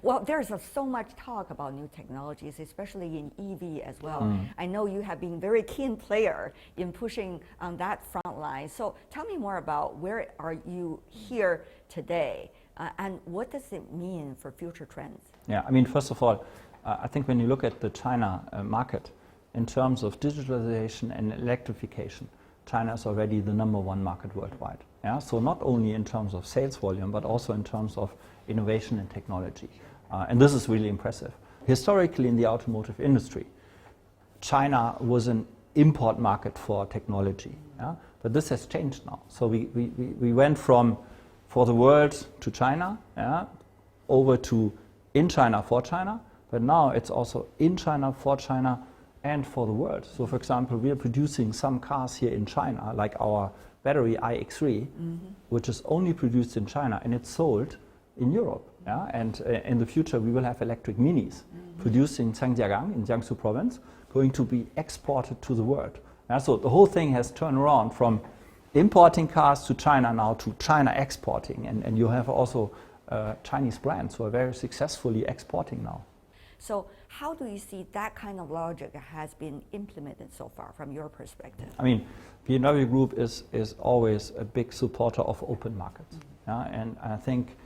Well, there's so much talk about new technologies, especially in EV as well. I know you have been very keen player in pushing on that front line. So tell me more about where are you here today and what does it mean for future trends? Yeah, I mean, first of all, I think when you look at the China market in terms of digitalization and electrification, China is already the #1 market worldwide. Yeah? So not only in terms of sales volume, but also in terms of innovation and technology. And this is really impressive. Historically in the automotive industry, China was an import market for technology. Yeah? But this has changed now. So we went from for the world to China, yeah, over to in China for China, but now it's also in China for China and for the world. So for example, we are producing some cars here in China, like our battery iX3, which is only produced in China and it's sold in Europe. Yeah? And in the future we will have electric minis produced in Zhangjiagang in Jiangsu province, going to be exported to the world. Yeah? So the whole thing has turned around from importing cars to China now to China exporting. And you have also Chinese brands who are very successfully exporting now. So how do you see that kind of logic has been implemented so far from your perspective? I mean, BMW Group is always a big supporter of open markets. Yeah? And I think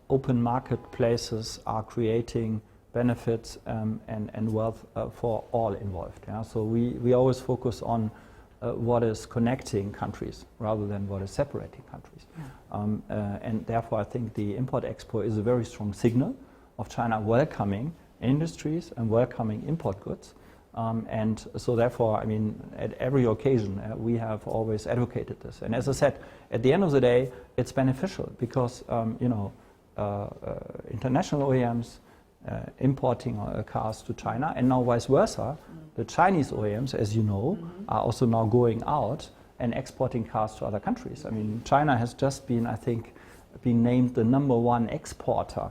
open marketplaces are creating benefits and wealth for all involved. Yeah? So we always focus on what is connecting countries rather than what is separating countries. Yeah. And therefore I think the Import Expo is a very strong signal of China welcoming industries and welcoming import goods. And so therefore, I mean, at every occasion, we have always advocated this. And as I said, at the end of the day, it's beneficial because, you know, international OEMs importing cars to China, and now vice versa, the Chinese OEMs, as you know, are also now going out and exporting cars to other countries. I mean, China has just been, I think, been named the #1 exporter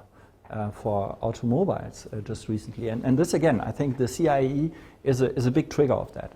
for automobiles just recently. And this again, I think the CIE is a big trigger of that.